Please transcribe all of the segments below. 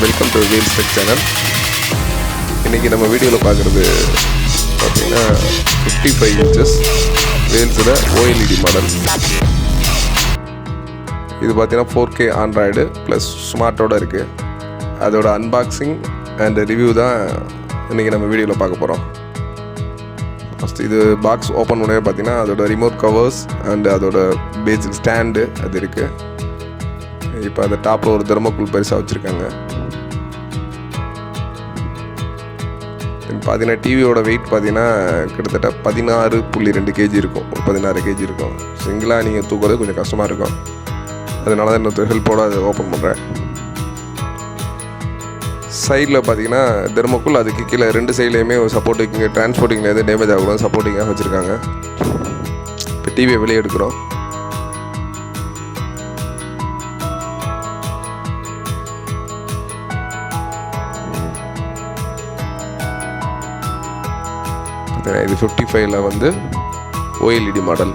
Welcome to Vels tech channel. இன்றைக்கி நம்ம வீடியோவில் பார்க்குறது பார்த்திங்கன்னா 55 இன்ச்சஸ் வேல்ஸில் ஓஎல்இடி மாடல். இது பார்த்திங்கன்னா 4K ஆண்ட்ராய்டு ப்ளஸ் ஸ்மார்ட்டோடு இருக்குது. அதோட அன்பாக்சிங் அண்ட் ரிவ்யூ தான் இன்றைக்கி நம்ம வீடியோவில் பார்க்க போகிறோம். ஃபஸ்ட்டு இது பாக்ஸ் ஓப்பன் பண்ணவே பார்த்திங்கன்னா அதோட ரிமோட் கவர்ஸ் அண்ட் அதோட பேசிக் ஸ்டாண்டு அது இருக்குது. இப்போ அந்த டாப்பில் ஒரு தெர்மோகோல் பெருசாக வச்சுருக்காங்க. பார்த்தீங்கன்னா டிவியோட வெயிட் பார்த்தீங்கன்னா கிட்டத்தட்ட 16.2 kg இருக்கும். 16 kg இருக்கும். சிங்கிளாக நீங்கள் தூக்குறது கொஞ்சம் கஷ்டமாக இருக்கும். அதனால தான் இன்னொரு ஹெல்ப்போடு அதை ஓப்பன் பண்ணுறேன். சைடில் பார்த்தீங்கன்னா தெர்மோகோல் அதுக்கு கீழே 2 சைட்லேயுமே ஒரு சப்போர்ட்டிங் டிரான்ஸ்போர்ட்டிங்கில் எதுவும் டேமேஜ் ஆகக்கூடாது சப்போர்ட்டிங்காக வச்சுருக்காங்க. இப்போ டிவியை வெளியே எடுக்கிறோம். இது 55ல் வந்து OLED model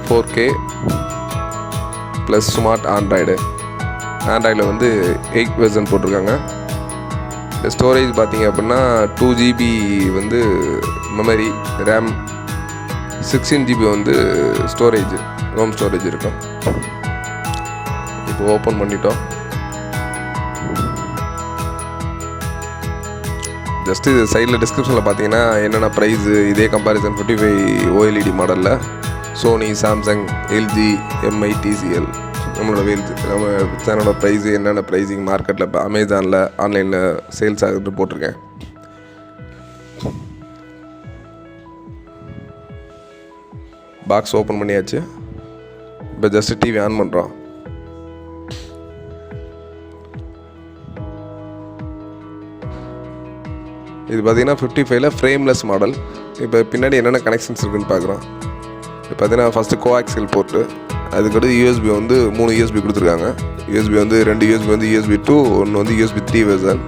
4K plus smart ஆண்ட்ராய்டில் வந்து 8 வெர்ஷன் போட்டிருக்காங்க. இந்த ஸ்டோரேஜ் பார்த்தீங்க அப்படின்னா 2 GB வந்து மெமரி, ரேம், 16 GB வந்து ஸ்டோரேஜ், ரோம் ஸ்டோரேஜ் இருக்கும். இப்போ ஓப்பன் பண்ணிட்டோம். ஜஸ்ட்டு இது சைடில் டிஸ்கிரிப்ஷனில் பார்த்தீங்கன்னா என்னென்ன ப்ரைஸு, இதே கம்பேரிசன் 55 ஓஎல்இடி மாடலில் Sony, Samsung, LG, Mi, TCL நம்ம சேனலோட ப்ரைஸு என்னென்ன ப்ரைஸிங் மார்க்கெட்டில் இப்போ அமேசானில் ஆன்லைனில் சேல்ஸ் ஆகுது போட்டிருக்கேன். பாக்ஸ் ஓப்பன் பண்ணியாச்சு. இப்போ ஜஸ்ட்டு டிவி ஆன் பண்ணுறோம். இது பார்த்திங்கன்னா 55ல் ஃப்ரேம்லெஸ் மாடல். இப்போ பின்னாடி என்னென்ன கனெக்ஷன்ஸ் இருக்குதுன்னு பார்க்குறோம். இப்போ பார்த்தீங்கன்னா ஃபஸ்ட்டு கோஆக்சியல் போர்ட்டு, அதுக்கடுத்து யூஎஸ்பி வந்து 3 யூஎஸ்பி கொடுத்துருக்காங்க. யூஎஸ்பி வந்து 2 யூஎஸ்பி வந்து USB 2, ஒன்று வந்து USB 3 வெர்ஷன்.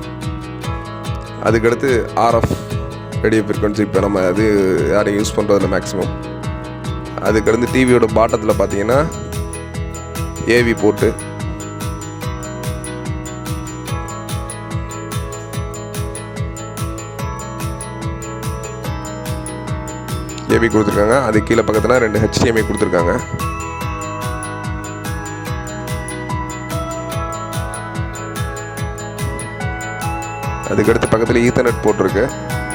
அதுக்கடுத்து RF ரேடியோ ஃப்ரீக்வன்சி, இப்போ நம்ம அது யாரும் யூஸ் பண்ணுறதில்ல மேக்ஸிமம். அதுக்கடுத்து டிவியோட பாட்டத்தில் பார்த்தீங்கன்னா ஏவி போர்ட்டு, ஏபி கொடுத்துருக்காங்க. அது கீழே பக்கத்தில் 2 HDMI கொடுத்துருக்காங்க. அதுக்கடுத்து பக்கத்தில் ஈத்தர்நெட் போட்டிருக்கு.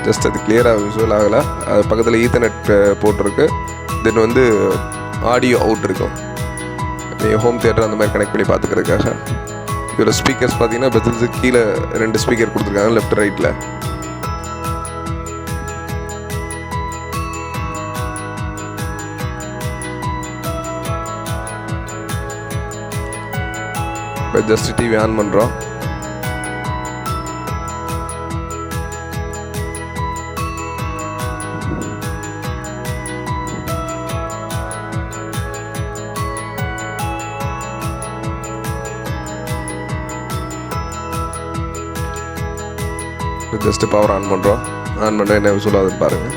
ஜஸ்ட் அது கிளியராக விசுவல் ஆகலை. அது பக்கத்தில் ஈத்தர்நெட் போட்டிருக்கு. தென் வந்து ஆடியோ அவுட் இருக்கும். நீங்கள் ஹோம் தியேட்டர் அந்த மாதிரி கனெக்ட் பண்ணி பார்த்துக்கிறதுக்காக. இதோட ஸ்பீக்கர்ஸ் பார்த்தீங்கன்னா பெஸ்ட்டு கீழே 2 ஸ்பீக்கர் கொடுத்துருக்காங்க லெஃப்ட் ரைட்டில். இப்போ ஜஸ்ட் டிவி ஆன் பண்ணுறோம். ஜஸ்ட்டு பவர் ஆன் பண்ணுறோம். ஆன் பண்ண என்ன சொல்லாதுன்னு பாருங்கள்.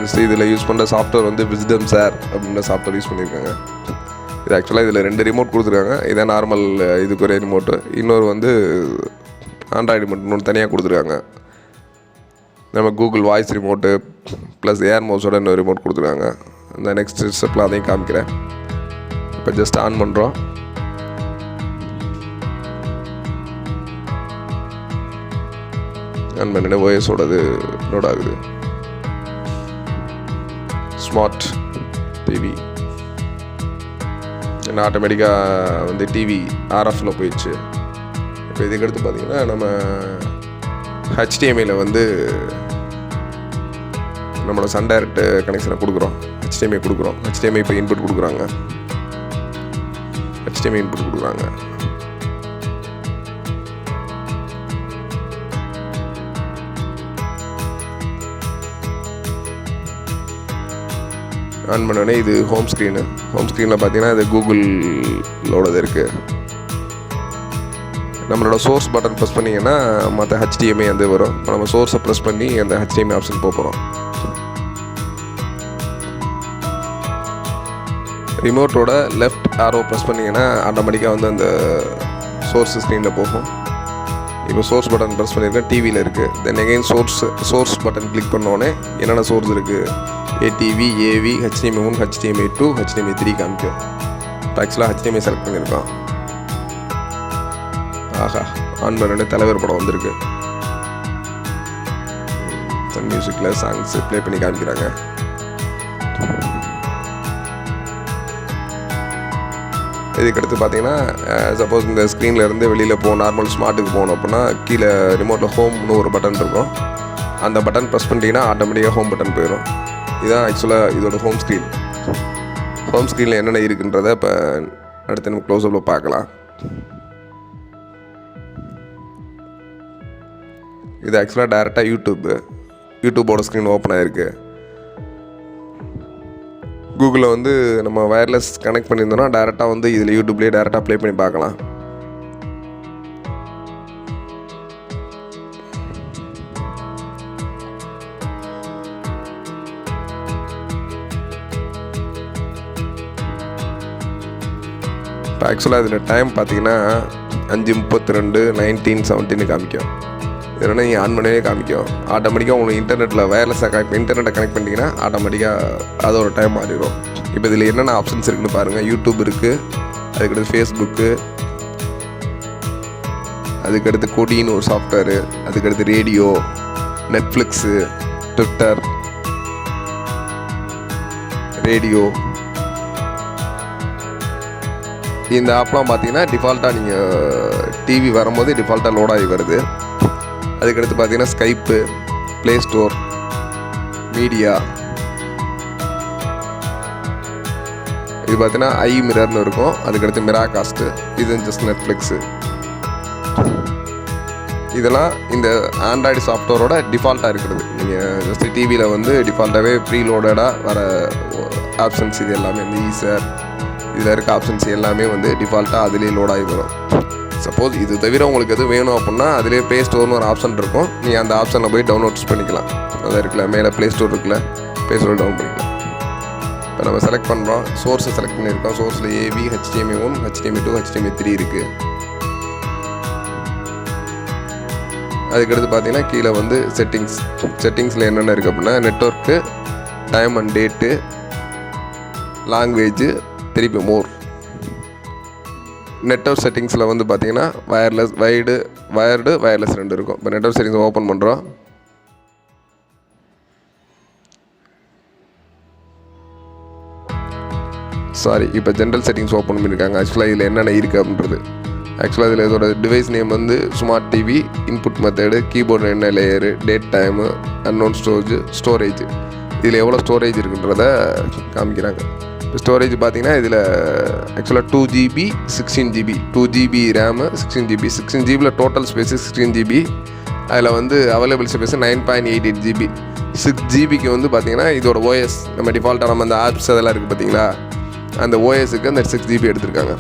ஜஸ்ட் இதில் யூஸ் பண்ணுற சாஃப்ட்வேர் வந்து விஸ்டம் சார் அப்படின்ற சாஃப்ட்வேர் யூஸ் பண்ணியிருக்காங்க. இது ஆக்சுவலாக இதில் 2 ரிமோட் கொடுத்துருக்காங்க. இதான் நார்மல் இதுக்கு ஒரே ரிமோட்டு. இன்னொரு வந்து ஆண்ட்ராய்டு ரிமோட் இன்னொன்று தனியாக கொடுத்துருக்காங்க. நம்ம Google voice remote plus air மவுஸோட இன்னொரு ரிமோட் கொடுத்துருக்காங்க. இந்த நெக்ஸ்ட் ஸ்டெப்பில் அதையும் காமிக்கிறேன். இப்போ ஜஸ்ட் ஆன் பண்ணுறோம். ஆன் பண்ணிட்டு ஓஎஸோடது லோட் ஆகுது. ஸ்மார்ட் டிவி ஏன்னா ஆட்டோமேட்டிக்காக வந்து டிவி RFல போயிடுச்சு. இப்போ இதுக்கடுத்து பார்த்திங்கன்னா நம்ம HDMIயில் வந்து நம்மளோட சன் டைரக்ட் கனெக்ஷனை கொடுக்குறோம். HDMI கொடுக்குறோம். HDMI இப்போ இன்புட் கொடுக்குறாங்க. HDMI இன்புட் கொடுக்குறாங்க. ஆன் பண்ணோடனே இது ஹோம் ஸ்க்ரீனு. ஹோம் ஸ்க்ரீனில் பார்த்தீங்கன்னா இது கூகுளோடது இருக்குது. நம்மளோட சோர்ஸ் பட்டன் ப்ரெஸ் பண்ணிங்கன்னா மற்ற HDMI வந்து வரும். இப்போ நம்ம சோர்ஸை ப்ரெஸ் பண்ணி அந்த HDMI ஆப்ஷன் போகிறோம். ரிமோட்டோட லெஃப்ட் ஆரோ ப்ரெஸ் பண்ணிங்கன்னா ஆட்டோமேட்டிக்காக வந்து அந்த சோர்ஸ் ஸ்க்ரீனில் போகும். இப்போ சோர்ஸ் பட்டன் ப்ரெஸ் பண்ணியிருக்கேன், டிவியில் இருக்குது. தென் எகைன் சோர்ஸ் பட்டன் கிளிக் பண்ணோடனே என்னென்ன சோர்ஸ் இருக்குது, ATV, AV, HDMI 1, HDMI 2, HDMI 3 காமிக்கும். இப்போ ஆக்சுவலாக HDMI செலக்ட் பண்ணியிருக்கோம். ஆஹா, ஆன் பண்ண தலைவர் படம் வந்திருக்கு. சன் மியூசிக்கில் சாங்ஸ் ப்ளே பண்ணி காமிக்கிறாங்க. இதுக்கடுத்து பார்த்தீங்கன்னா சப்போஸ் இந்த ஸ்க்ரீனில் இருந்து வெளியில் நார்மல் ஸ்மார்ட்டுக்கு போகணும் அப்படின்னா கீழே ரிமோட்டில் ஹோம்னு ஒரு பட்டன் இருக்கும். அந்த பட்டன் ப்ரெஸ் பண்ணிட்டீங்கன்னா ஆட்டோமேட்டிக்காக ஹோம் பட்டன் போயிடும். இதுதான் ஆக்சுவலாக இதோட ஹோம் ஸ்க்ரீன். ஹோம் ஸ்க்ரீனில் என்னென்ன இருக்குன்றதை இப்போ அடுத்து நம்ம க்ளோஸ்அப்பில் பார்க்கலாம். இது ஆக்சுவலாக டைரெக்டாக யூடியூப்போட ஸ்க்ரீன் ஓப்பன் ஆகிருக்கு. கூகுளில் வந்து நம்ம வயர்லெஸ் கனெக்ட் பண்ணியிருந்தோம்னா டேரெக்டாக வந்து இதில் யூடியூப்லேயே டேரெக்டாக ப்ளே பண்ணி பார்க்கலாம். இப்போ ஆக்சுவலாக இதில் டைம் பார்த்தீங்கன்னா 5:32, 19:17 காமிக்கும். இதனால் நீங்கள் ஆன் பண்ணவே காமிக்கும். ஆட்டோமேட்டிக்காக உங்களுக்கு இன்டர்நெட்டில் வயர்லெஸ்ஸாக இன்டர்நெட்டை கனெக்ட் பண்ணிட்டீங்கன்னா ஆட்டோமேட்டிக்காக அதோட டைம் மாறிடும். இப்போ இதில் என்னென்ன ஆப்ஷன்ஸ் இருக்குன்னு பாருங்கள். யூடியூப் இருக்குது, அதுக்கடுத்து ஃபேஸ்புக்கு, அதுக்கடுத்து கொடின்னு ஒரு சாஃப்ட்வேரு, அதுக்கடுத்து ரேடியோ, நெட்ஃப்ளிக்ஸு, ட்விட்டர், ரேடியோ. இந்த ஆப்லாம் பார்த்தீங்கன்னா டிஃபால்ட்டாக நீங்கள் டிவி வரும்போது டிஃபால்ட்டாக லோடாகி வருது. அதுக்கடுத்து பார்த்தீங்கன்னா ஸ்கைப்பு, ப்ளே ஸ்டோர், மீடியா. இது பார்த்தீங்கன்னா iMirrorனு இருக்கும். அதுக்கடுத்து மிராகாஸ்ட்டு, இது ஜஸ்ட் நெட்ஃப்ளிக்ஸு. இதெல்லாம் இந்த ஆண்ட்ராய்டு சாஃப்ட்வேரோட டிஃபால்ட்டாக இருக்கிறது. நீங்கள் ஜஸ்ட் டிவியில் வந்து டிஃபால்ட்டாகவே ப்ரீலோடடாக வர ஆப்ஷன்ஸ் இது எல்லாமே இந்த ஈசர் இதில் இருக்க ஆப்ஷன்ஸ் எல்லாமே வந்து டிஃபால்ட்டாக அதிலே லோடாகி வரும். சப்போஸ் இது தவிர உங்களுக்கு எது வேணும் அப்படின்னா அதிலே ப்ளே ஸ்டோர்னு ஒரு ஆப்ஷன் இருக்கும். நீங்கள் அந்த ஆப்ஷனில் போய் டவுன்லோட்ஸ் பண்ணிக்கலாம். அதான் இருக்குல்ல, மேலே ப்ளே ஸ்டோர் இருக்குல்ல, ப்ளே ஸ்டோர் டவுன் பண்ணிக்கலாம். இப்போ நம்ம செலக்ட் பண்ணுறோம், சோர்ஸை செலக்ட் பண்ணியிருக்கோம். சோர்ஸில் ஏவி, HDMI 1, HDMI 2, HDMI 3 இருக்குது. அதுக்கடுத்து பார்த்தீங்கன்னா கீழே வந்து செட்டிங்ஸில் என்னென்ன இருக்குது அப்படின்னா network, time and date, language, திருப்பி மோர். நெட்வொர்க் செட்டிங்ஸில் வந்து பார்த்தீங்கன்னா வயர்டு வயர்லெஸ் 2 இருக்கும். இப்போ நெட்வொர்க் செட்டிங்ஸ் ஓப்பன் பண்ணுறோம். இப்போ ஜென்ரல் செட்டிங்ஸ் ஓப்பன் பண்ணியிருக்காங்க. ஆக்சுவலாக இதில் என்னென்ன இருக்குது அப்படின்றது. ஆக்சுவலாக இதில் இதோட டிவைஸ் நேம் வந்து smart TV, input method, keyboard என்ன layer, date time, unknown storage. இதில் எவ்வளோ ஸ்டோரேஜ் இருக்குன்றத காமிக்கிறாங்க. இப்போ ஸ்டோரேஜ் பார்த்தீங்கன்னா இதில் ஆக்சுவலாக 2GB 16GB 2GB RAM 16GB 16GB total space 16GB. அதில் வந்து அவைலபிள் ஸ்பேஸு 9.88GB. 6GBக்கு வந்து பார்த்தீங்கன்னா இதோட ஓஎஸ் நம்ம டிஃபால்ட்டாக நம்ம அந்த ஆப்ஸ் அதெல்லாம் இருக்குது பார்த்தீங்களா, அந்த ஓஎஸ்க்கு அந்த 6GB எடுத்திருக்காங்க.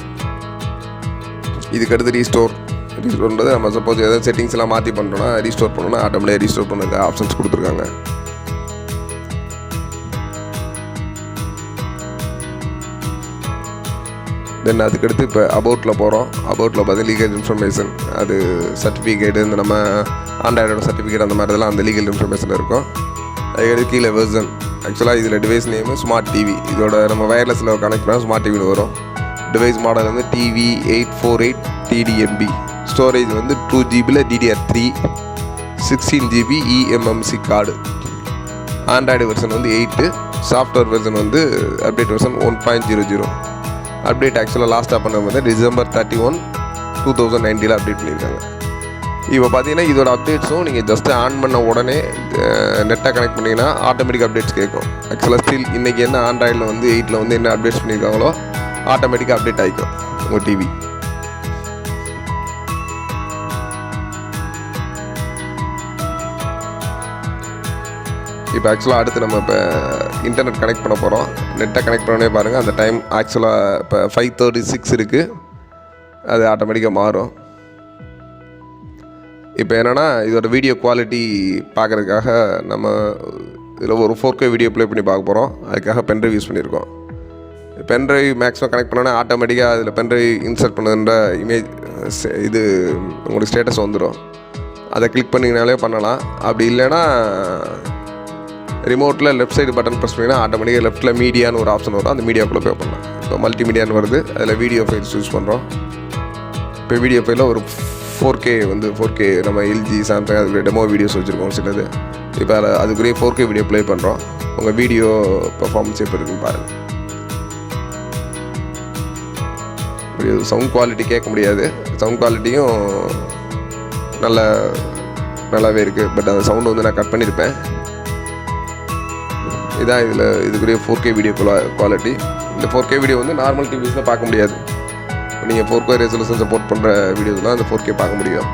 இதுக்கடுத்து ரீஸ்டோர்ன்றது நம்ம சப்போஸ் எதாவது செட்டிங்ஸ் எல்லாம் மாற்றி பண்ணுறோன்னா ரீஸ்டோர் பண்ணோன்னா ஆட்டோமேட்டிக்காக ரீஸ்டோர் பண்ணுறதுக்கு ஆப்ஷன்ஸ் கொடுத்துருக்காங்க. தென் அதுக்கடுத்து இப்போ அபவுட்டில் போகிறோம். அபவுட்டில் பார்த்து லீகல் இன்ஃபர்மேஷன், அது சர்டிஃபிகேட்டு, இந்த நம்ம ஆண்ட்ராய்டோட சர்டிஃபிகேட் அந்த மாதிரி இதெல்லாம் அந்த லீகல் இன்ஃபர்மேஷன் இருக்கும். அதுக்கடுத்து கீழே வெர்சன். ஆக்சுவலாக இதில் டிவைஸ் நேமு ஸ்மார்ட் டிவி. இதோட நம்ம வயர்லெஸில் கனெக்ட் பண்ணால் ஸ்மார்ட் டிவின்னு வரும். டிவைஸ் மாடல் வந்து TV848 TDMB. ஸ்டோரேஜ் வந்து 2GB DDR3, 16GB eMMC card. Android version வந்து 8. சாஃப்ட்வேர் வெர்ஷன் வந்து அப்டேட் வெர்ஷன் 1.00. அப்டேட் ஆக்சுவலாக லாஸ்ட்டாக பண்ண வந்து December 31, 2019 அப்டேட் பண்ணியிருக்காங்க. இப்போ பார்த்தீங்கன்னா இதோட அப்டேட்ஸும் நீங்கள் ஜஸ்ட்டு ஆன் பண்ண உடனே நெட்டை கனெக்ட் பண்ணிங்கன்னா ஆட்டோமேட்டிக் அப்டேட்ஸ் கேட்கும். ஆக்சுவலாக ஸ்டில் இன்றைக்கி என்ன ஆண்ட்ராய்டில் வந்து 8 வந்து என்ன அப்டேட்ஸ் பண்ணியிருக்காங்களோ ஆட்டோமேட்டிக்காக அப்டேட் ஆகிக்கும் உங்கள் டிவி. இப்போ ஆக்சுவலாக அடுத்து நம்ம இப்போ இன்டர்நெட் கனெக்ட் பண்ண போகிறோம். நெட்டை கனெக்ட் பண்ணவே பாருங்கள், அந்த டைம் ஆக்சுவலாக இப்போ 5:36 இருக்குது. அது ஆட்டோமேட்டிக்காக மாறும். இப்போ என்னென்னா இதோட வீடியோ குவாலிட்டி பார்க்குறதுக்காக நம்ம இதில் ஒரு 4K வீடியோ ப்ளே பண்ணி பார்க்க போகிறோம். அதுக்காக பென்ட்ரைவ் யூஸ் பண்ணியிருக்கோம். பென்ட்ரைவ் மேக்ஸிமம் கனெக்ட் பண்ணோன்னா ஆட்டோமேட்டிக்காக அதில் பென்ட்ரைவ் இன்சர்ட் பண்ணுன்ற இமேஜ் இது உங்களுக்கு ஸ்டேட்டஸ் வந்துடும். அதை கிளிக் பண்ணிங்கனாலே பண்ணலாம். அப்படி இல்லைன்னா ரிமோட்டில் லெஃப்ட் சைடு பட்டன் ப்ரெஸ் பண்ணிங்கன்னா ஆட்டோமேட்டிக்காக லெஃப்ட்டில் மீடியான்னு ஒரு ஆப்ஷன் வரும். அந்த மீடியாக்குள்ளே பே பண்ணலாம். இப்போ மல்டிமீடியான்னு வருது, அதில் வீடியோ ஃபைல்ஸ் யூஸ் பண்ணுறோம். இப்போ வீடியோ ஃபைலில் ஒரு 4K நம்ம எல்ஜி சாம்சங் அதுக்குரிய டெமோ வீடியோஸ் வச்சுருக்கோம் சிலது. இப்போ அதுக்குரிய 4K வீடியோ ப்ளே பண்ணுறோம். உங்கள் வீடியோ பர்ஃபார்மன்ஸ் எப்படி இருக்குன்னு பாருங்கள். சவுண்ட் குவாலிட்டி கேட்க முடியாது, சவுண்ட் குவாலிட்டியும் நல்லாவே இருக்குது. பட் அந்த சவுண்டு வந்து நான் கட் பண்ணியிருப்பேன். இதான் இதுக்குரிய 4K வீடியோ குவாலிட்டி. இந்த 4K வீடியோ வந்து நார்மல் டிவிஸில் பார்க்க முடியாது. நீங்கள் 4K ரெசல்யூஷன் சப்போர்ட் பண்ணுற வீடியோஸ்லாம் அந்த 4K பார்க்க முடியும்.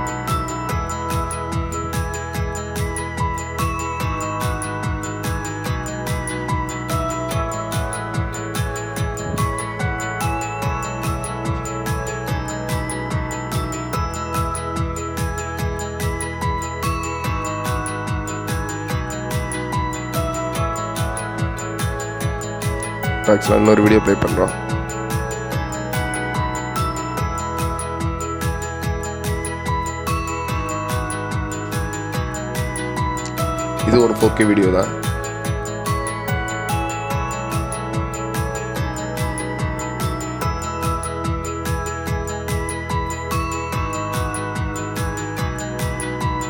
ஆக்சுவலாக இன்னொரு வீடியோ ப்ளே பண்ணுறோம். இது ஒரு 4K வீடியோ தான்.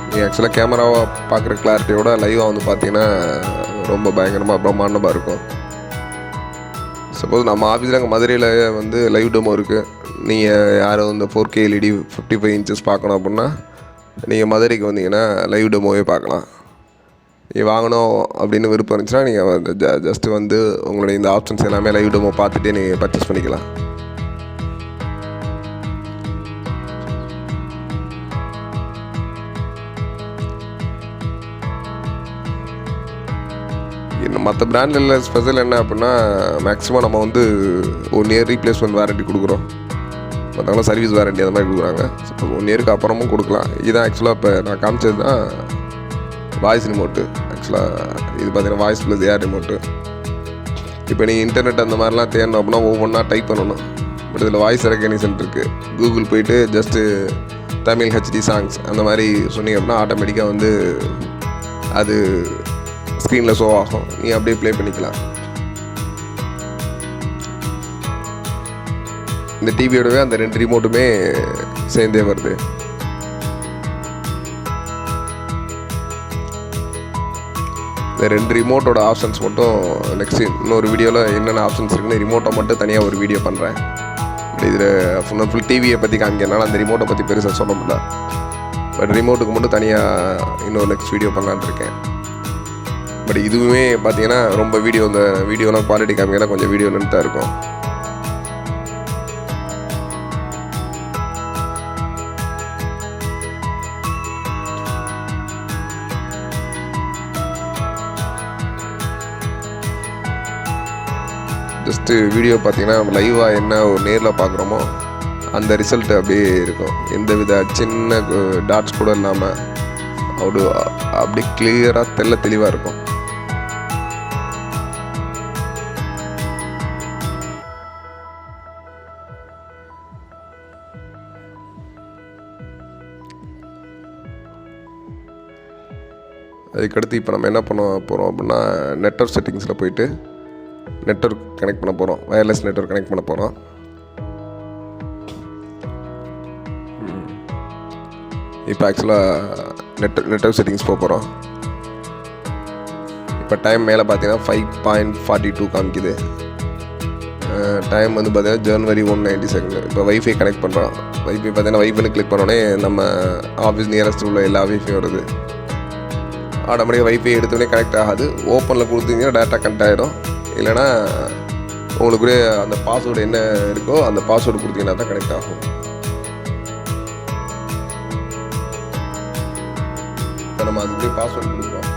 நீங்கள் ஆக்சுவலாக கேமராவை பார்க்குற கிளாரிட்டியோட லைவாக வந்து பார்த்தீங்கன்னா ரொம்ப பயங்கரமாக பிரம்மாண்டமாக இருக்கும். சப்போஸ் நம்ம ஆஃபீஸில் அங்கே மதுரையில் வந்து லைவ் டெமோ இருக்குது. நீங்கள் யாரும் இந்த 4K LED 55 இன்ச்சஸ் பார்க்கணும் அப்படின்னா நீங்கள் மதுரைக்கு வந்தீங்கன்னா லைவ் டெமோவே பார்க்கலாம். நீங்கள் வாங்கணும் அப்படின்னு விருப்பம் இருந்துச்சுன்னா நீங்கள் ஜஸ்ட்டு வந்து உங்களுடைய இந்த ஆப்ஷன்ஸ் எல்லாமே லைவ் டெமோ பார்த்துட்டே நீங்கள் பர்ச்சேஸ் பண்ணிக்கலாம். மற்ற பிராண்டில் ஸ்பெஷல் என்ன அப்படின்னா மேக்ஸிமம் நம்ம வந்து 1 இயர் ரீப்ளேஸ்மெண்ட் வாரண்ட்டி கொடுக்குறோம். மற்றவங்களாம் சர்வீஸ் வாரண்ட்டி அந்த மாதிரி கொடுக்குறாங்க. ஸோ 1 இயருக்கு அப்புறமும் கொடுக்கலாம். இதுதான் ஆக்சுவலாக இப்போ நான் காமிச்சது தான் வாய்ஸ் ரிமோட்டு. ஆக்சுவலாக இது பார்த்தீங்கன்னா வாய்ஸ் ப்ளஸ் ஏர் ரிமோட்டு. இப்போ நீங்கள் இன்டர்நெட் அந்த மாதிரிலாம் தேடணும் அப்படின்னா ஒவ்வொன்றா டைப் பண்ணணும். பட் இதில் வாய்ஸ் ரெகக்னிஷன் இருக்குது. கூகுள் போய்ட்டு ஜஸ்ட்டு தமிழ் HD சாங்ஸ் அந்த மாதிரி சொன்னீங்க அப்படின்னா ஆட்டோமேட்டிக்காக வந்து அது ஸ்க்ரீனில் ஷோ ஆகும். நீ அப்படியே ப்ளே பண்ணிக்கலாம். இந்த டிவியோடவே அந்த 2 ரிமோட்டுமே சேர்ந்தே வருது. இந்த 2 ரிமோட்டோட ஆப்ஷன்ஸ் மட்டும் நெக்ஸ்ட் இன்னொரு வீடியோவில் என்னென்ன ஆப்ஷன்ஸ் இருக்குன்னு ரிமோட்டை மட்டும் தனியாக ஒரு வீடியோ பண்ணுறேன். இதில் ஃபுல் டிவியை பற்றி காமிக்கிறனால அந்த ரிமோட்டை பற்றி பெருசாக சொல்ல முடியல. பட் ரிமோட்டுக்கு மட்டும் தனியாக இன்னொரு நெக்ஸ்ட் வீடியோ பண்ணலான்னு இருக்கேன். பட் இதுவுமே பார்த்தீங்கன்னா ரொம்ப இந்த வீடியோலாம் குவாலிட்டி காமிங்கன்னா கொஞ்சம் வீடியோ லென்த்தாக இருக்கும். ஜஸ்ட்டு வீடியோ பார்த்தீங்கன்னா நம்ம லைவாக என்ன ஒரு நேரில் பார்க்குறோமோ அந்த ரிசல்ட் அப்படியே இருக்கும். எந்த வித சின்ன டாட்ஸ் கூட இல்லாமல் அப்படி கிளியராக தெளிவாக இருக்கும். அதுக்கடுத்து இப்போ நம்ம என்ன பண்ண போகிறோம் அப்படின்னா நெட்வொர்க் செட்டிங்ஸில் போயிட்டு நெட்வொர்க் கனெக்ட் பண்ண போகிறோம். வயர்லெஸ் நெட்வொர்க் கனெக்ட் பண்ண போகிறோம். இப்போ ஆக்சுவலாக நெட்வொர்க் செட்டிங்ஸ் போகிறோம். இப்போ டைம் மேலே பார்த்தீங்கன்னா 5.42 காமிக்குது. டைம் வந்து பார்த்தீங்கன்னா January 192. இப்போ வைஃபை கனெக்ட் பண்ணுறோம். வைஃபை பார்த்தீங்கன்னா வைஃபைன்னு கிளிக் பண்ணோடனே நம்ம ஆஃபீஸ் நியரஸ்ட் உள்ள எல்லா வைஃபையும் வருது. ஆட்டோமேட்டிக்காக வைஃபை எடுத்தோடனே கனெக்ட் ஆகாது. ஓப்பனில் கொடுத்தீங்கன்னா டேட்டா கனெக்ட் ஆகிடும். இல்லைனா உங்களுக்கு அந்த பாஸ்வேர்டு என்ன இருக்கோ அந்த பாஸ்வேர்டு கொடுத்தீங்கன்னா தான் கனெக்ட் ஆகும். இப்போ நம்ம அதுக்கு பாஸ்வேர்டு கொடுக்குறோம்.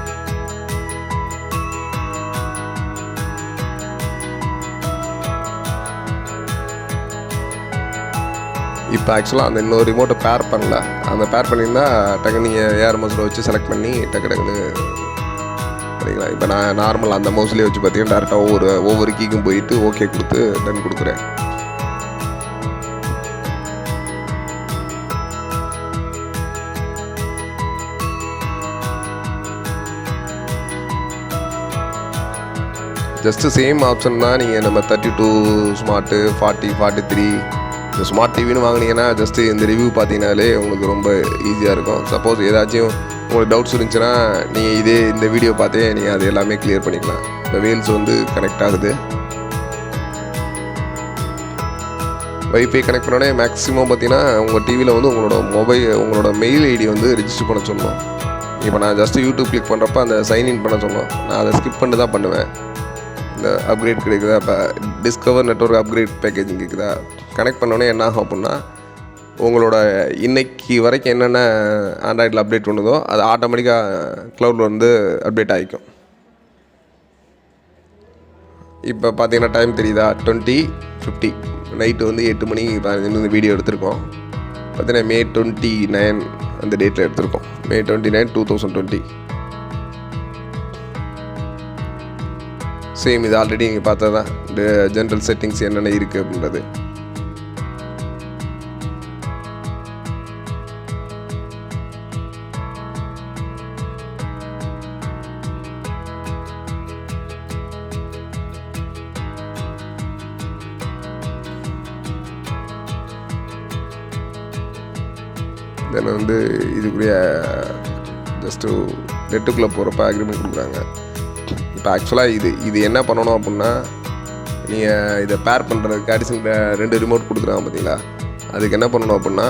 இப்போ ஆக்சுவலாக அந்த இன்னொரு ரிமோட்டை பேர் பண்ணல. அந்த பேர் பண்ணியிருந்தால் டக்கு நீங்கள் ஏஆர் மோஸில் வச்சு செலக்ட் பண்ணி டக்குன்னு சரிங்களா. இப்போ நான் நார்மல் அந்த மவுஸ்லேயே வச்சு பார்த்தீங்கன்னா டேரெக்டாக ஒவ்வொரு கீக்கும் போயிட்டு ஓகே கொடுத்து டன் கொடுக்குறேன். ஜஸ்ட்டு சேம் ஆப்ஷன் தான். நீங்கள் நம்ம 32 ஸ்மார்ட்டு 40 43 இந்த ஸ்மார்ட் டிவின்னு வாங்கினீங்கன்னா ஜஸ்ட்டு இந்த ரிவ்யூ பார்த்தீங்கனாலே உங்களுக்கு ரொம்ப ஈஸியாக இருக்கும். சப்போஸ் ஏதாச்சும் உங்களுக்கு டவுட்ஸ் இருந்துச்சுன்னா நீங்கள் இந்த வீடியோ பார்த்தே நீங்கள் அது எல்லாமே கிளியர் பண்ணிக்கலாம். இந்த வேல்ஸ் வந்து கனெக்ட் ஆகுது. வைஃபை கனெக்ட் பண்ணோடனே மேக்ஸிமம் பார்த்தீங்கன்னா உங்கள் டிவியில் வந்து உங்களோட மெயில் ஐடி வந்து ரிஜிஸ்டர் பண்ண சொல்லணும். இப்போ நான் ஜஸ்ட்டு யூடியூப் கிளிக் பண்ணுறப்ப அந்த சைன்இன் பண்ண சொல்லணும். நான் அதை ஸ்கிப் பண்ணி தான் பண்ணுவேன். இந்த அப்கிரேட் கிடைக்குதா, இப்போ டிஸ்கவர் நெட்வொர்க் அப்கிரேட் பேக்கேஜிங் கேட்குதா, கனெக்ட் பண்ணோன்னே என்ன ஆகும் அப்படின்னா உங்களோட இன்னைக்கு வரைக்கும் என்னென்ன ஆண்ட்ராய்டில் அப்டேட் பண்ணுதோ அது ஆட்டோமேட்டிக்காக க்ளவுடில் வந்து அப்டேட் ஆகிக்கும். இப்போ பார்த்தீங்கன்னா டைம் தெரியுதா, 20:50 நைட்டு வந்து 8 மணி 15 வந்து வீடியோ எடுத்திருக்கோம். பார்த்தீங்கன்னா May 29 அந்த டேட்டில் எடுத்திருக்கோம். May 29, 2020. சேம் இது ஆல்ரெடி நீங்கள் பார்த்தது தான். இந்த ஜென்ரல் செட்டிங்ஸ் என்னென்ன இருக்குது அப்படின்றது. தென் வந்து இதுக்குரிய ஜஸ்ட்டு நெட்டுக்குள்ளே போகிறப்ப அக்ரிமெண்ட் கொடுக்குறாங்க. இப்போ ஆக்சுவலாக இது என்ன பண்ணணும் அப்படின்னா நீங்கள் இதை பேர் பண்ணுறதுக்கு அடிஷனல் 2 ரிமோட் கொடுக்குறாங்க பார்த்தீங்களா. அதுக்கு என்ன பண்ணணும் அப்படின்னா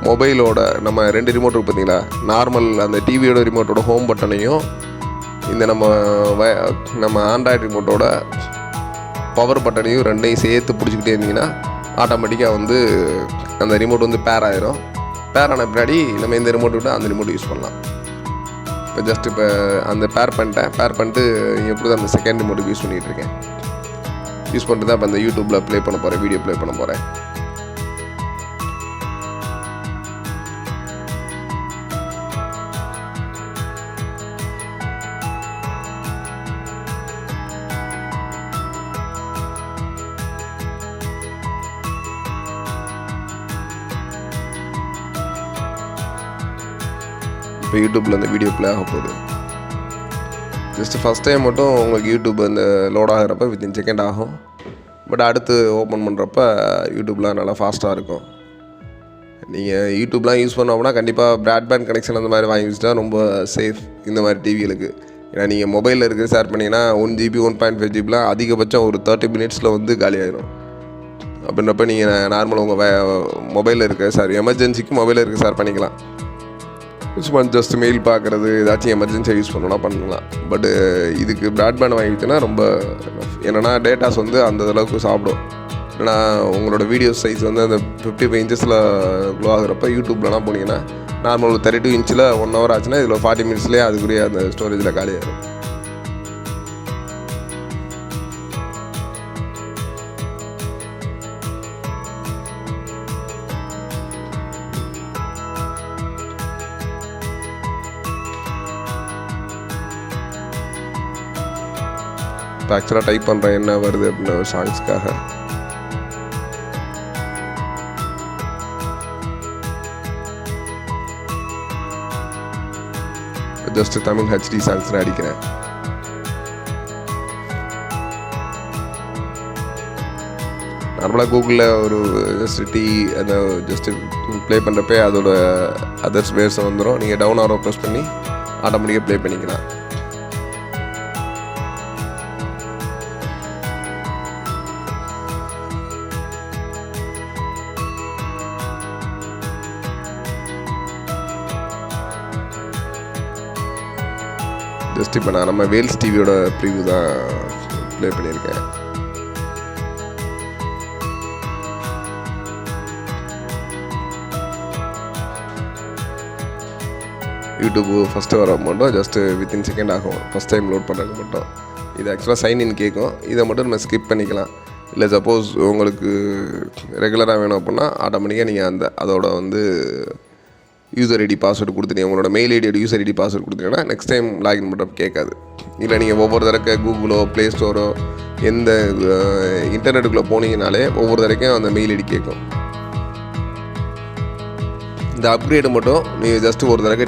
மொபைலோட நம்ம 2 ரிமோட் இருக்குது பார்த்தீங்களா, நார்மல் அந்த டிவியோட ரிமோட்டோட ஹோம் பட்டனையும் இந்த நம்ம ஆண்ட்ராய்டு ரிமோட்டோட பவர் பட்டனையும் 2ஐயும் சேர்த்து பிடிச்சிக்கிட்டே இருந்தீங்கன்னா ஆட்டோமேட்டிக்காக வந்து அந்த ரிமோட் வந்து பேர் ஆயிரும். பேர் ஆன பின்னாடி நம்ம இந்த ரிமோட் விட்டு அந்த ரிமோட் யூஸ் பண்ணலாம். இப்போ ஜஸ்ட் இப்போ அந்த பேர் பண்ணிட்டு எப்படி தான் அந்த செகண்ட் ரிமோட்டுக்கு யூஸ் பண்ணிகிட்ருக்கேன். யூஸ் பண்ணிட்டு தான் இப்போ அந்த யூடியூப்பில் ப்ளே பண்ண போகிறேன், வீடியோ ப்ளே பண்ண போகிறேன். இப்போ யூடியூப்பில் அந்த வீடியோ ப்ளே ஆக போகுது. ஜஸ்ட்டு ஃபஸ்ட் டைம் மட்டும் உங்களுக்கு யூடியூப் அந்த லோட் ஆகிறப்ப வித்தின் செகண்ட் ஆகும். பட் அடுத்து ஓப்பன் பண்ணுறப்ப யூடியூப்லாம் நல்லா ஃபாஸ்ட்டாக இருக்கும். நீங்கள் யூடியூப்லாம் யூஸ் பண்ணோம் அப்படின்னா கண்டிப்பாக ப்ராட்பேண்ட் கனெக்ஷன் அந்த மாதிரி வாங்கி வச்சுட்டா ரொம்ப சேஃப் இந்த மாதிரி டிவிகளுக்கு. ஏன்னா நீங்கள் மொபைலில் இருக்கிற ஷேர் பண்ணிங்கன்னா 1 GB 1.5 GBலாம் அதிகபட்சம் ஒரு 30 மினிட்ஸில் வந்து காலி ஆகிடும். அப்படின்றப்ப நீங்கள் நார்மல் உங்கள் மொபைலில் இருக்க எமர்ஜென்சிக்கு மொபைலில் இருக்க ஷேர் பண்ணிக்கலாம். சும்மா ஜஸ்ட் மெயில் பார்க்குறது ஏதாச்சும் எமர்ஜென்சியாக யூஸ் பண்ணலாம். பட்டு இதுக்கு ப்ராட்பேண்ட் வாங்கிட்டுனா ரொம்ப என்னென்னா டேட்டாஸ் வந்து அந்த அளவுக்கு சாப்பிடும். ஏன்னா உங்களோட வீடியோ சைஸ் வந்து அந்த 55 இன்ச்சஸில் க்ளோ ஆகிறப்ப யூடியூப்லலாம் போனீங்கன்னா நார்மல் 32 இன்ச்சில் 1 ஹவர் ஆச்சுன்னா இதில் 40 மினிட்ஸ்லேயே அதுக்குரிய அந்த ஸ்டோரேஜில் காலியாகிடும். இப்போ ஆக்சுவலாக டைப் பண்ணுறேன் என்ன வருது அப்படின்னு சாங்ஸ்க்காக. ஜஸ்ட் தமிழ் HD சாங்ஸ்னு அடிக்கிறேன். நார்மலாக கூகுளில் ஒரு ஜஸ்ட் அந்த ஜஸ்ட்டு ப்ளே பண்ணுறப்பே அதோட அதர்ஸ் வேர்ஸை வந்துடும். நீங்கள் டவுன் ஆரோ ப்ரெஸ் பண்ணி ஆட்டோமேட்டிக்காக ப்ளே பண்ணிக்கலாம். ஜஸ்ட் இப்போ நான் நம்ம வேல்ஸ் டிவியோட ப்ரிவ்யூ தான் ப்ளே பண்ணியிருக்கேன். யூடியூப் ஃபஸ்ட்டு வர மட்டும் ஜஸ்ட்டு வித்தின் செகண்ட் ஆகும். ஃபஸ்ட் டைம் லோட் பண்ணுறது மட்டும். இது ஆக்சுவலாக சைன்இன் கேட்கும். இதை மட்டும் நம்ம ஸ்கிப் பண்ணிக்கலாம். இல்லை சப்போஸ் உங்களுக்கு ரெகுலராக வேணும் அப்படின்னா ஆட்டோமேட்டிக்காக நீங்கள் அதோட வந்து யூசர் ஐடி பாஸ்வேர்டு கொடுத்துட்டீங்க, உங்களோட மெயில் ஐடியோட யூசர் ஐடி பாஸ்வேர்டு கொடுத்தீங்கன்னா நெக்ஸ்ட் டைம் லாகின் பண்ணுறப்ப கேட்காது. இல்லை நீங்கள் ஒவ்வொரு தடவை கூகுளோ ப்ளே ஸ்டோரோ எந்த இன்டர்நெட்டுக்குள்ளே போனீங்கனாலே ஒவ்வொரு தடவைக்கும் அந்த மெயில் ஐடி கேட்கும். இந்த அப்கிரேடு மட்டும் நீங்கள் ஜஸ்ட்டு ஒரு தடவை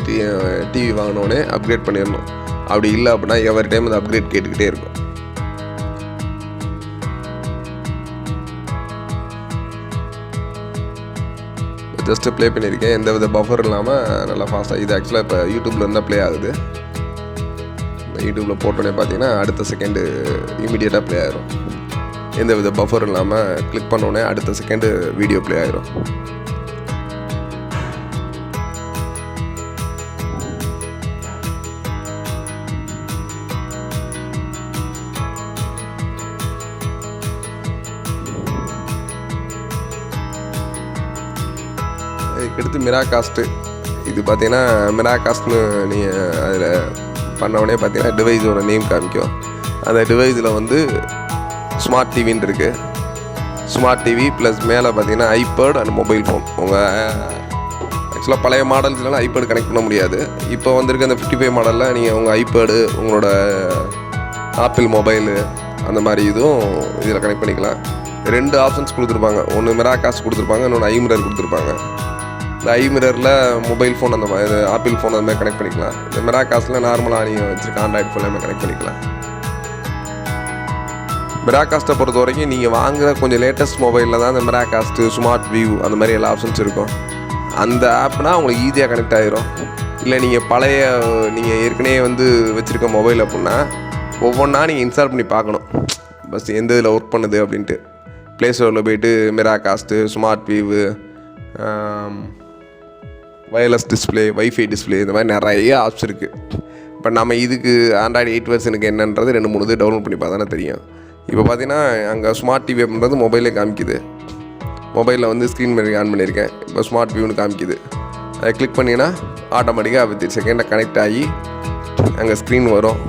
டிவி வாங்கினோடனே அப்கிரேட் பண்ணிடணும். அப்படி இல்லை அப்படின்னா எவரி டைம் அந்த அப்கிரேட் கேட்டுக்கிட்டே இருக்கும். ஜஸ்ட்டு ப்ளே பண்ணியிருக்கேன், எந்த வித பஃபர் இல்லாமல் நல்லா ஃபாஸ்ட்டாக. இது ஆக்சுவலாக இப்போ யூடியூப்பில் இருந்தால் ப்ளே ஆகுது. யூடியூப்பில் போட்டோன்னே பார்த்தீங்கன்னா அடுத்த செகண்டு இமீடியட்டாக ப்ளே ஆகிரும். எந்த வித பஃபர் இல்லாமல் கிளிக் பண்ணோடனே அடுத்த செகண்டு வீடியோ ப்ளே ஆகிரும். இதுக்கடுத்து மிராகாஸ்ட்டு. இது பார்த்தீங்கன்னா மிராகாஸ்ட்னு நீங்கள் அதில் பண்ணவுடனே பார்த்தீங்கன்னா டிவைஸோட நேம் காமிக்கும். அந்த டிவைஸில் வந்து ஸ்மார்ட் டிவின்னு இருக்குது. ஸ்மார்ட் டிவி ப்ளஸ் மேலே பார்த்தீங்கன்னா ஐபேட் அண்ட் மொபைல் ஃபோன். உங்கள் ஆக்சுவலாக பழைய மாடல்ஸ்லாம் ஐபேடு கனெக்ட் பண்ண முடியாது. இப்போ வந்திருக்க அந்த 55 மாடலில் நீங்கள் உங்கள் ஐபேடு, உங்களோட ஆப்பிள் மொபைலு அந்த மாதிரி இதுவும் இதில் கனெக்ட் பண்ணிக்கலாம். 2 ஆப்ஷன்ஸ் கொடுத்துருப்பாங்க. ஒன்று மிராகாஸ்ட் கொடுத்துருப்பாங்க, இன்னொன்று ஐமிரர் கொடுத்துருப்பாங்க. இந்த ஐமிரரில் மொபைல் ஃபோன் அந்த மாதிரி ஆப்பிள் ஃபோன் அந்த மாதிரி கனெக்ட் பண்ணிக்கலாம். இந்த மிராகாஸ்ட்டில் நார்மலாக நீங்கள் வச்சுருக்க ஆண்ட்ராய்டு ஃபோன் எல்லாமே கனெக்ட் பண்ணிக்கலாம். மிராகாஸ்ட்டை பொறுத்த வரைக்கும் நீங்கள் வாங்குகிற கொஞ்சம் லேட்டஸ்ட் மொபைலில் தான் இந்த மிராகாஸ்ட்டு, ஸ்மார்ட் வியூ அந்த மாதிரி எல்லா ஆப்ஷன்ஸ் இருக்கும். அந்த ஆப்னால் உங்களுக்கு ஈஸியாக கனெக்ட் ஆகிரும். இல்லை நீங்கள் ஏற்கனவே வந்து வச்சுருக்க மொபைல் அப்படின்னா ஒவ்வொன்றா நீங்கள் இன்ஸ்டால் பண்ணி பார்க்கணும், பஸ் எந்த இதில் ஒர்க் பண்ணுது அப்படின்ட்டு. ப்ளே ஸ்டோரில் போய்ட்டு Miracast, smart view, wireless display, wifi display, இந்த மாதிரி நிறைய ஆப்ஸ் இருக்குது. இப்போ நம்ம இதுக்கு ஆண்ட்ராய்டு 8 வெர்ஷனுக்கு என்னன்றது 2-3 இது டவுன்லோட் பண்ணி பார்த்தா தானே தெரியும். இப்போ பார்த்தீங்கன்னா அங்கே ஸ்மார்ட் டிவி அப்படின்றது மொபைலே காமிக்குது. மொபைலில் வந்து ஸ்க்ரீன் மாதிரி ஆன் பண்ணியிருக்கேன். இப்போ ஸ்மார்ட் வியூன்னு காமிக்குது. அதை கிளிக் பண்ணிங்கன்னா ஆட்டோமேட்டிக்காக 50 செகண்டில் கனெக்ட் ஆகி அங்கே ஸ்க்ரீன் வரும்.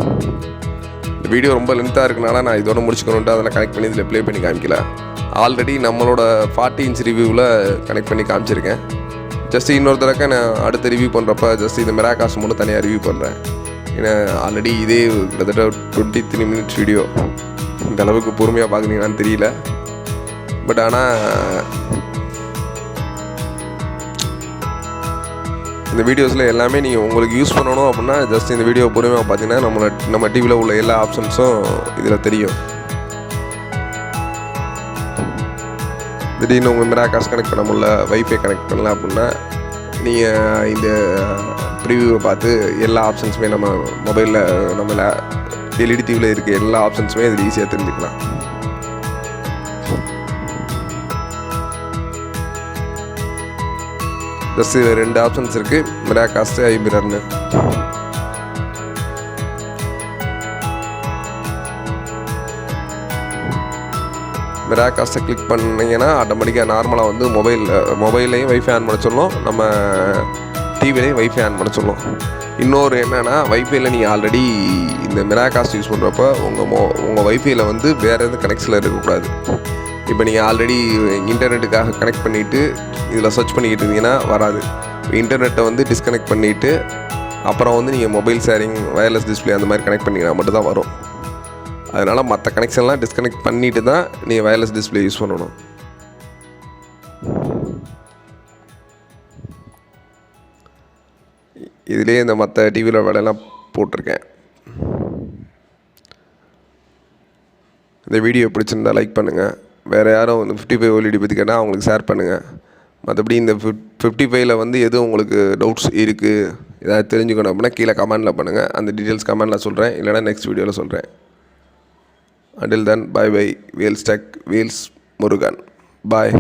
இந்த வீடியோ ரொம்ப லென்த்தாக இருக்கனால நான் இதோட முடிச்சுக்கணுன்ட்டு அதெல்லாம் கனெக்ட் பண்ணி இதில் ப்ளே பண்ணி காமிக்கல. ஆல்ரெடி நம்மளோட 40 இன்ச் ரிவ்யூவில் கனெக்ட் பண்ணி காமிச்சிருக்கேன். ஜஸ்ட் இன்னொரு தடவை நான் அடுத்த ரிவ்யூ பண்ணுறப்ப ஜஸ்ட் இந்த மிராகாஸ்ட் மட்டும் தனியாக ரிவ்யூ பண்ணுறேன். ஏன்னா ஆல்ரெடி இதே கிட்டத்தட்ட 23 மினிட்ஸ் வீடியோ. இந்த அளவுக்கு பொறுமையாக பார்க்குறீங்களான்னு தெரியல. பட் ஆனால் இந்த வீடியோஸில் எல்லாமே நீங்கள் உங்களுக்கு யூஸ் பண்ணணும் அப்படின்னா ஜஸ்ட் இந்த வீடியோ பொறுமையாக பார்த்தீங்கன்னா நம்ம டிவியில் உள்ள எல்லா ஆப்ஷன்ஸும் இதில் தெரியும். திடீர்னு உங்கள் மிராகாஸ்ட் கனெக்ட் பண்ண முடியல, வைஃபை கனெக்ட் பண்ணலாம் அப்படின்னா நீங்கள் இந்த ப்ரிவியூவை பார்த்து எல்லா ஆப்ஷன்ஸுமே நம்ம மொபைலில் நம்ம எல்இடி டிவியில் இருக்க எல்லா ஆப்ஷன்ஸுமே இதில் ஈஸியாக தெரிஞ்சுக்கலாம். ஜஸ்ட் இதில் 2 ஆப்ஷன்ஸ் இருக்குது, மிராகாஸ்ட்டு, ஐமிரர்னு. மிராகாஸ்ட்டை கிளிக் பண்ணிங்கன்னா ஆட்டோமேட்டிக்காக நார்மலாக வந்து மொபைல்லையும் வைஃபை ஆன் பண்ண சொல்லணும், நம்ம டிவிலையும் வைஃபை ஆன் பண்ண சொல்லணும். இன்னொரு என்னென்னா வைஃபையில் நீங்கள் ஆல்ரெடி இந்த மிராகாஸ்ட் யூஸ் பண்ணுறப்ப உங்கள் வைஃபையில் வந்து வேறு எதுவும் கனெக்ஷனில் இருக்கக்கூடாது. இப்போ நீங்கள் ஆல்ரெடி இன்டர்நெட்டுக்காக கனெக்ட் பண்ணிவிட்டு இதில் சர்ச் பண்ணிக்கிட்டு இருந்தீங்கன்னா வராது. இன்டர்நெட்டை வந்து டிஸ்கனெக்ட் பண்ணிவிட்டு அப்புறம் வந்து நீங்கள் மொபைல் ஷேரிங், வயர்லெஸ் டிஸ்பிளே அந்த மாதிரி கனெக்ட் பண்ணிங்கன்னா மட்டும் தான் வரும். அதனால் மற்ற கனெக்ஷன்லாம் டிஸ்கனெக்ட் பண்ணிவிட்டு தான் நீங்கள் வயர்லெஸ் டிஸ்பிளே யூஸ் பண்ணணும். இதுலேயே இந்த மற்ற டிவியில் வேலையெல்லாம் போட்டிருக்கேன். இந்த வீடியோ பிடிச்சிருந்தா லைக் பண்ணுங்கள். வேறு யாரும் வந்து 55 OLED பற்றி கேட்டால் அவங்களுக்கு ஷேர் பண்ணுங்கள். மற்றபடி இந்த 55ல் வந்து எதுவும் உங்களுக்கு டவுட்ஸ் இருக்குது, ஏதாவது தெரிஞ்சுக்கணும் அப்படின்னா கீழே கமெண்டில் பண்ணுங்கள். அந்த டீட்டெயில்ஸ் கமெண்டில் சொல்கிறேன், இல்லைனா நெக்ஸ்ட் வீடியோவில் சொல்கிறேன். Until then, bye bye. Wheels Tech, Wheels Murugan. Bye.